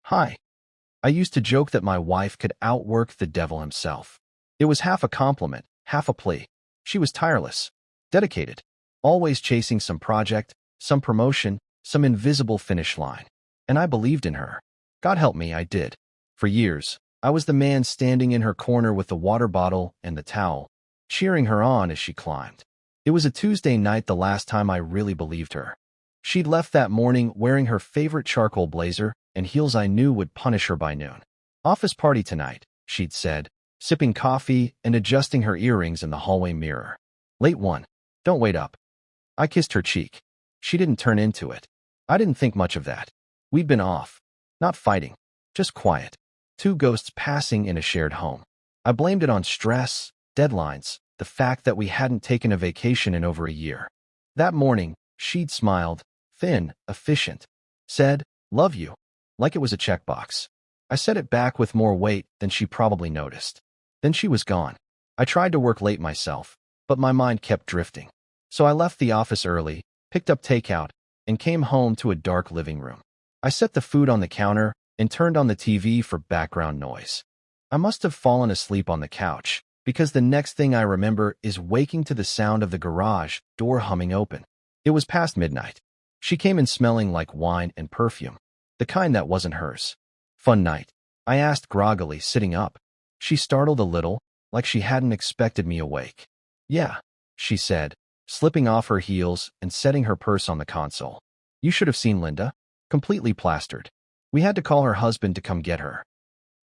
Hi. I used to joke that my wife could outwork the devil himself. It was half a compliment, half a plea. She was tireless, dedicated, always chasing some project, some promotion, some invisible finish line. And I believed in her. God help me, I did. For years, I was the man standing in her corner with the water bottle and the towel, cheering her on as she climbed. It was a Tuesday night the last time I really believed her. She'd left that morning wearing her favorite charcoal blazer and heels I knew would punish her by noon. Office party tonight, she'd said, sipping coffee and adjusting her earrings in the hallway mirror. Late one. Don't wait up. I kissed her cheek. She didn't turn into it. I didn't think much of that. We'd been off. Not fighting. Just quiet. Two ghosts passing in a shared home. I blamed it on stress, deadlines, the fact that we hadn't taken a vacation in over a year. That morning, she'd smiled, thin, efficient, said, "Love you," like it was a checkbox. I said it back with more weight than she probably noticed. Then she was gone. I tried to work late myself, but my mind kept drifting. So I left the office early, picked up takeout, and came home to a dark living room. I set the food on the counter and turned on the TV for background noise. I must have fallen asleep on the couch, because the next thing I remember is waking to the sound of the garage door humming open. It was past midnight. She came in smelling like wine and perfume, the kind that wasn't hers. Fun night? I asked groggily, sitting up. She startled a little, like she hadn't expected me awake. Yeah, she said, slipping off her heels and setting her purse on the console. You should have seen Linda. Completely plastered. We had to call her husband to come get her.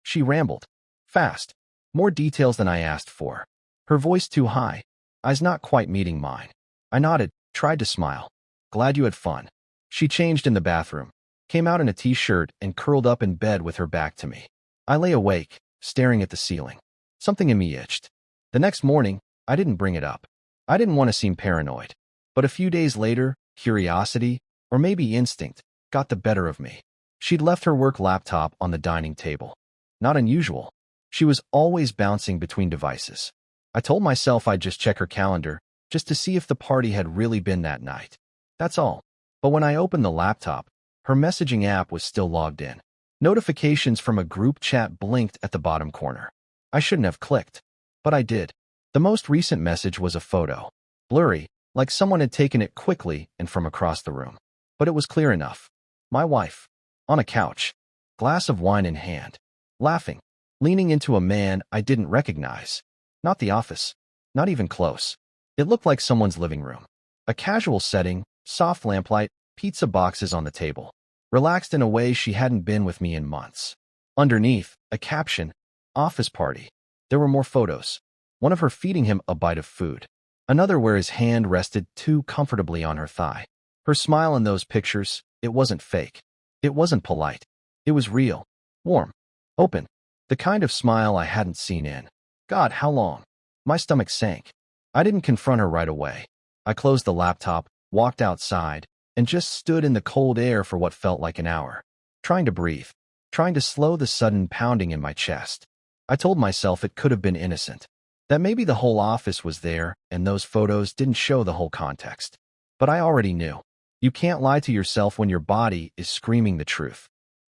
She rambled. Fast. More details than I asked for. Her voice too high. Eyes not quite meeting mine. I nodded, tried to smile. Glad you had fun. She changed in the bathroom, came out in a t-shirt and curled up in bed with her back to me. I lay awake, staring at the ceiling. Something in me itched. The next morning, I didn't bring it up. I didn't want to seem paranoid. But a few days later, curiosity, or maybe instinct, got the better of me. She'd left her work laptop on the dining table. Not unusual. She was always bouncing between devices. I told myself I'd just check her calendar, just to see if the party had really been that night. That's all. But when I opened the laptop, her messaging app was still logged in. Notifications from a group chat blinked at the bottom corner. I shouldn't have clicked, but I did. The most recent message was a photo. Blurry, like someone had taken it quickly and from across the room. But it was clear enough. My wife. On a couch. Glass of wine in hand. Laughing. Leaning into a man I didn't recognize. Not the office. Not even close. It looked like someone's living room. A casual setting, soft lamplight, pizza boxes on the table. Relaxed in a way she hadn't been with me in months. Underneath, a caption, office party. There were more photos. One of her feeding him a bite of food. Another where his hand rested too comfortably on her thigh. Her smile in those pictures, it wasn't fake. It wasn't polite. It was real. Warm. Open. The kind of smile I hadn't seen in God, how long? My stomach sank. I didn't confront her right away. I closed the laptop, walked outside, and just stood in the cold air for what felt like an hour. Trying to breathe. Trying to slow the sudden pounding in my chest. I told myself it could have been innocent. That maybe the whole office was there and those photos didn't show the whole context. But I already knew. You can't lie to yourself when your body is screaming the truth.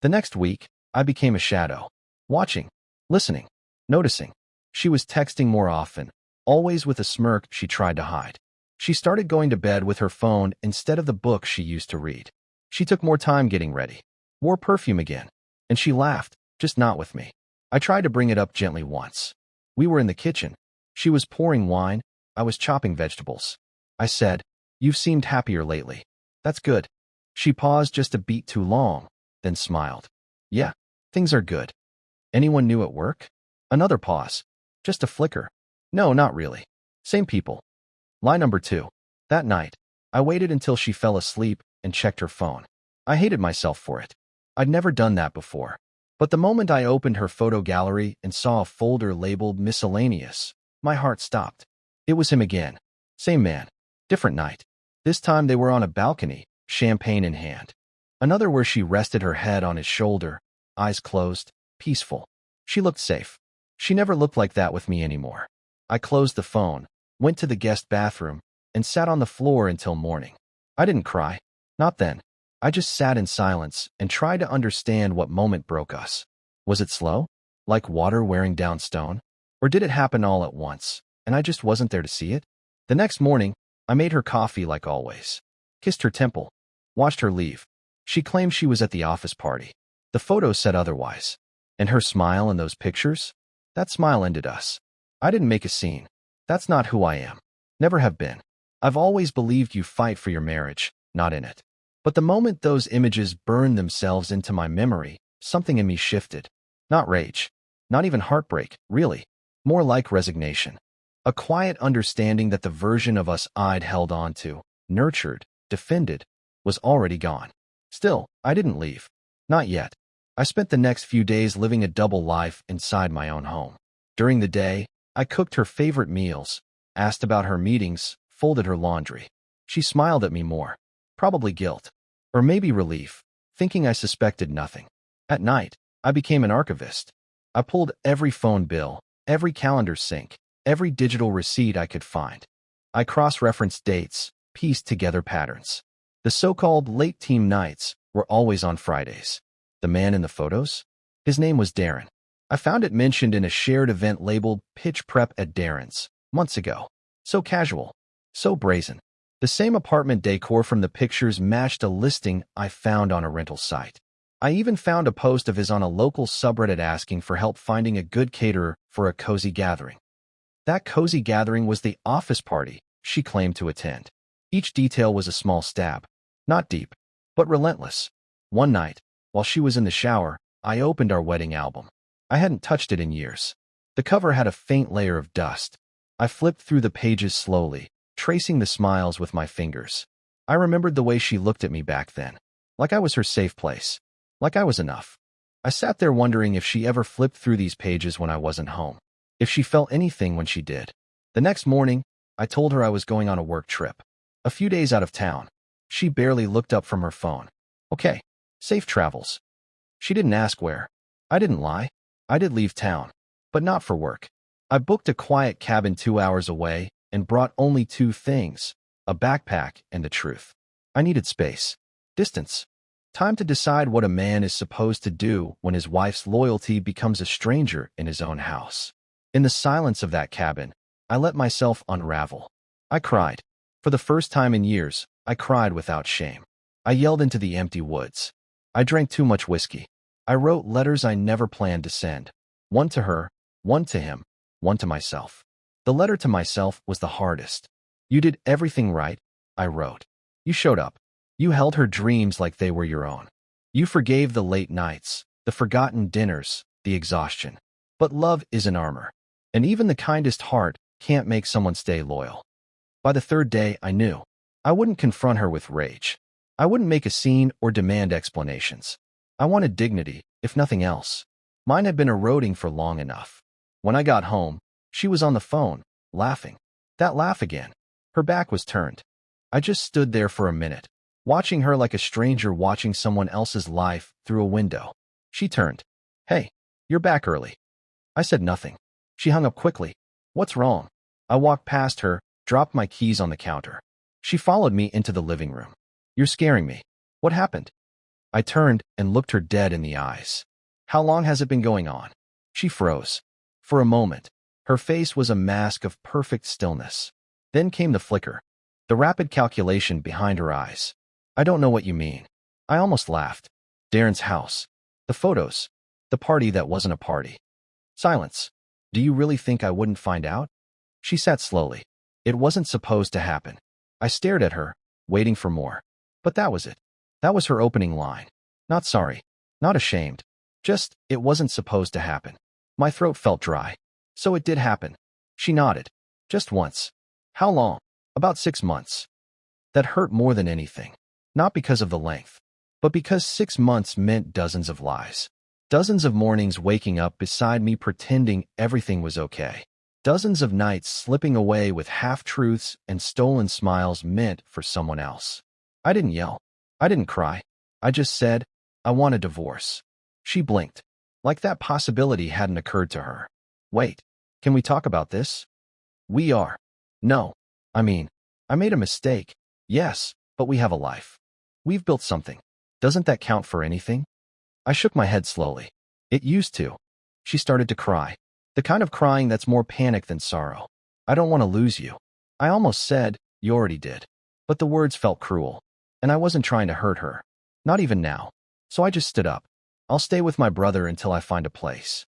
The next week, I became a shadow. Watching. Listening. Noticing. She was texting more often, always with a smirk she tried to hide. She started going to bed with her phone instead of the book she used to read. She took more time getting ready. Wore perfume again. And she laughed, just not with me. I tried to bring it up gently once. We were in the kitchen. She was pouring wine. I was chopping vegetables. I said, "You've seemed happier lately." "That's good." She paused just a beat too long, then smiled. "Yeah, things are good." "Anyone new at work?" Another pause. Just a flicker. "No, not really. Same people." Lie number 2. That night, I waited until she fell asleep and checked her phone. I hated myself for it. I'd never done that before. But the moment I opened her photo gallery and saw a folder labeled miscellaneous, my heart stopped. It was him again. Same man. Different night. This time they were on a balcony, champagne in hand. Another where she rested her head on his shoulder, eyes closed, peaceful. She looked safe. She never looked like that with me anymore. I closed the phone, went to the guest bathroom, and sat on the floor until morning. I didn't cry. Not then. I just sat in silence and tried to understand what moment broke us. Was it slow, like water wearing down stone? Or did it happen all at once, and I just wasn't there to see it? The next morning, I made her coffee like always, kissed her temple, watched her leave. She claimed she was at the office party. The photos said otherwise. And her smile in those pictures? That smile ended us. I didn't make a scene. That's not who I am. Never have been. I've always believed you fight for your marriage, not in it. But the moment those images burned themselves into my memory, something in me shifted. Not rage. Not even heartbreak, really. More like resignation. A quiet understanding that the version of us I'd held on to, nurtured, defended, was already gone. Still, I didn't leave. Not yet. I spent the next few days living a double life inside my own home. During the day, I cooked her favorite meals, asked about her meetings, folded her laundry. She smiled at me more. Probably guilt. Or maybe relief, thinking I suspected nothing. At night, I became an archivist. I pulled every phone bill, every calendar sync, every digital receipt I could find. I cross-referenced dates, pieced together patterns. The so-called late team nights were always on Fridays. The man in the photos? His name was Darren. I found it mentioned in a shared event labeled Pitch Prep at Darren's, months ago. So casual. So brazen. The same apartment decor from the pictures matched a listing I found on a rental site. I even found a post of his on a local subreddit asking for help finding a good caterer for a cozy gathering. That cozy gathering was the office party she claimed to attend. Each detail was a small stab. Not deep, but relentless. One night, while she was in the shower, I opened our wedding album. I hadn't touched it in years. The cover had a faint layer of dust. I flipped through the pages slowly, tracing the smiles with my fingers. I remembered the way she looked at me back then, like I was her safe place, like I was enough. I sat there wondering if she ever flipped through these pages when I wasn't home, if she felt anything when she did. The next morning, I told her I was going on a work trip, a few days out of town. She barely looked up from her phone. Okay, safe travels. She didn't ask where. I didn't lie. I did leave town, but not for work. I booked a quiet cabin 2 hours away and brought only two things, a backpack and the truth. I needed space, distance, time to decide what a man is supposed to do when his wife's loyalty becomes a stranger in his own house. In the silence of that cabin, I let myself unravel. I cried. For the first time in years, I cried without shame. I yelled into the empty woods. I drank too much whiskey. I wrote letters I never planned to send. One to her, one to him, one to myself. The letter to myself was the hardest. You did everything right, I wrote. You showed up. You held her dreams like they were your own. You forgave the late nights, the forgotten dinners, the exhaustion. But love is an armor, and even the kindest heart can't make someone stay loyal. By the third day, I knew. I wouldn't confront her with rage. I wouldn't make a scene or demand explanations. I wanted dignity, if nothing else. Mine had been eroding for long enough. When I got home, she was on the phone, laughing. That laugh again. Her back was turned. I just stood there for a minute, watching her like a stranger watching someone else's life through a window. She turned. Hey, you're back early. I said nothing. She hung up quickly. What's wrong? I walked past her, dropped my keys on the counter. She followed me into the living room. You're scaring me. What happened? I turned and looked her dead in the eyes. How long has it been going on? She froze. For a moment, her face was a mask of perfect stillness. Then came the flicker, the rapid calculation behind her eyes. I don't know what you mean. I almost laughed. Darren's house. The photos. The party that wasn't a party. Silence. Do you really think I wouldn't find out? She sat slowly. It wasn't supposed to happen. I stared at her, waiting for more. But that was it. That was her opening line. Not sorry. Not ashamed. Just, it wasn't supposed to happen. My throat felt dry. So it did happen. She nodded. Just once. How long? About 6 months. That hurt more than anything. Not because of the length, but because 6 months meant dozens of lies. Dozens of mornings waking up beside me pretending everything was okay. Dozens of nights slipping away with half-truths and stolen smiles meant for someone else. I didn't yell. I didn't cry. I just said, I want a divorce. She blinked, like that possibility hadn't occurred to her. Wait, can we talk about this? We are. No. I made a mistake. Yes, but we have a life. We've built something. Doesn't that count for anything? I shook my head slowly. It used to. She started to cry. The kind of crying that's more panic than sorrow. I don't want to lose you. I almost said, you already did. But the words felt cruel. And I wasn't trying to hurt her. Not even now. So I just stood up. I'll stay with my brother until I find a place.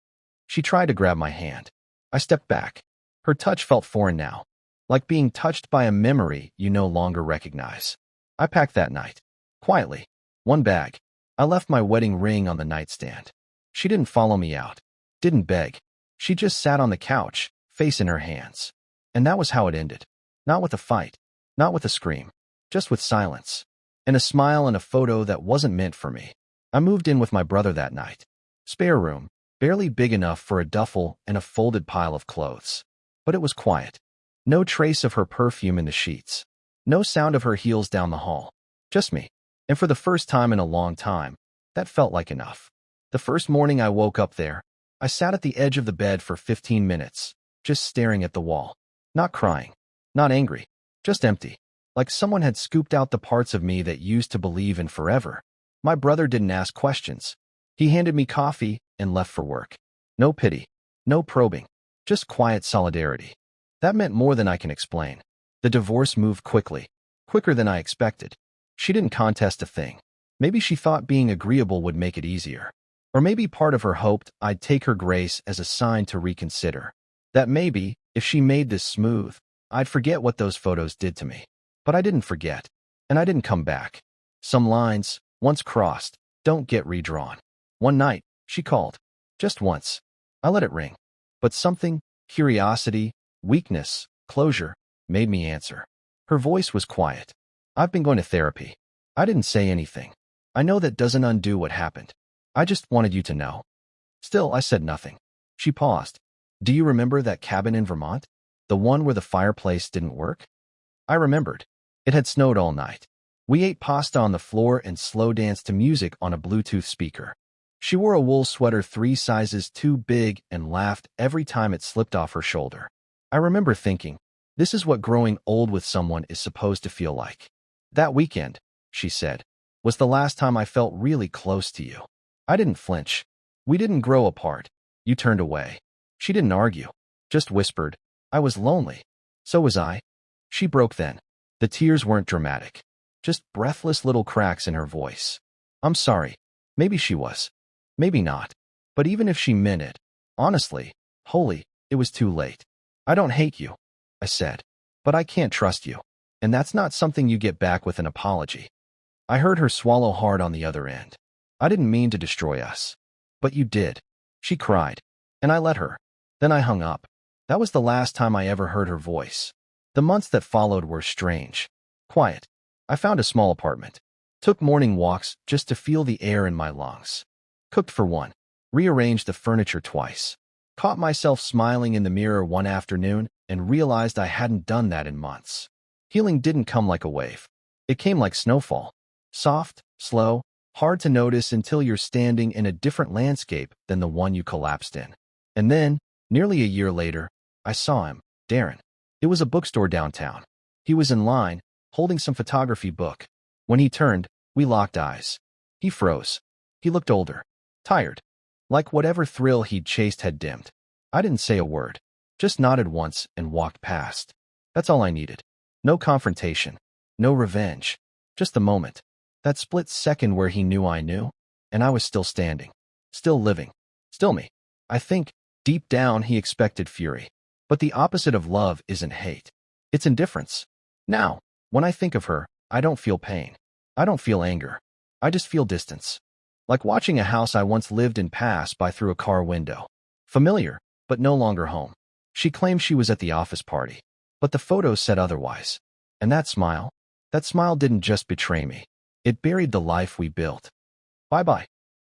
She tried to grab my hand. I stepped back. Her touch felt foreign now. Like being touched by a memory you no longer recognize. I packed that night. Quietly. One bag. I left my wedding ring on the nightstand. She didn't follow me out. Didn't beg. She just sat on the couch, face in her hands. And that was how it ended. Not with a fight. Not with a scream. Just with silence. And a smile and a photo that wasn't meant for me. I moved in with my brother that night. Spare room. Barely big enough for a duffel and a folded pile of clothes. But it was quiet. No trace of her perfume in the sheets. No sound of her heels down the hall. Just me. And for the first time in a long time, that felt like enough. The first morning I woke up there, I sat at the edge of the bed for 15 minutes, just staring at the wall. Not crying. Not angry. Just empty. Like someone had scooped out the parts of me that used to believe in forever. My brother didn't ask questions. He handed me coffee and left for work. No pity. No probing. Just quiet solidarity. That meant more than I can explain. The divorce moved quickly. Quicker than I expected. She didn't contest a thing. Maybe she thought being agreeable would make it easier. Or maybe part of her hoped I'd take her grace as a sign to reconsider. That maybe, if she made this smooth, I'd forget what those photos did to me. But I didn't forget. And I didn't come back. Some lines, once crossed, don't get redrawn. One night, she called. Just once. I let it ring. But something, curiosity, weakness, closure, made me answer. Her voice was quiet. I've been going to therapy. I didn't say anything. I know that doesn't undo what happened. I just wanted you to know. Still, I said nothing. She paused. Do you remember that cabin in Vermont? The one where the fireplace didn't work? I remembered. It had snowed all night. We ate pasta on the floor and slow danced to music on a Bluetooth speaker. She wore a wool sweater 3 sizes too big and laughed every time it slipped off her shoulder. I remember thinking, this is what growing old with someone is supposed to feel like. That weekend, she said, was the last time I felt really close to you. I didn't flinch. We didn't grow apart. You turned away. She didn't argue. Just whispered, I was lonely. So was I. She broke then. The tears weren't dramatic. Just breathless little cracks in her voice. I'm sorry. Maybe she was. Maybe not. But even if she meant it, honestly, wholly, it was too late. I don't hate you, I said. But I can't trust you. And that's not something you get back with an apology. I heard her swallow hard on the other end. I didn't mean to destroy us. But you did. She cried. And I let her. Then I hung up. That was the last time I ever heard her voice. The months that followed were strange. Quiet. I found a small apartment. Took morning walks just to feel the air in my lungs. Cooked for one. Rearranged the furniture twice. Caught myself smiling in the mirror one afternoon and realized I hadn't done that in months. Healing didn't come like a wave. It came like snowfall. Soft, slow, hard to notice until you're standing in a different landscape than the one you collapsed in. And then, nearly a year later, I saw him, Darren. It was a bookstore downtown. He was in line, holding some photography book. When he turned, we locked eyes. He froze. He looked older. Tired. Like whatever thrill he'd chased had dimmed. I didn't say a word. Just nodded once and walked past. That's all I needed. No confrontation. No revenge. Just the moment. That split second where he knew I knew. And I was still standing. Still living. Still me. I think, deep down, he expected fury. But the opposite of love isn't hate. It's indifference. Now, when I think of her, I don't feel pain. I don't feel anger. I just feel distance. Like watching a house I once lived in pass by through a car window. Familiar, but no longer home. She claimed she was at the office party. But the photos said otherwise. And that smile didn't just betray me. It buried the life we built. Bye-bye.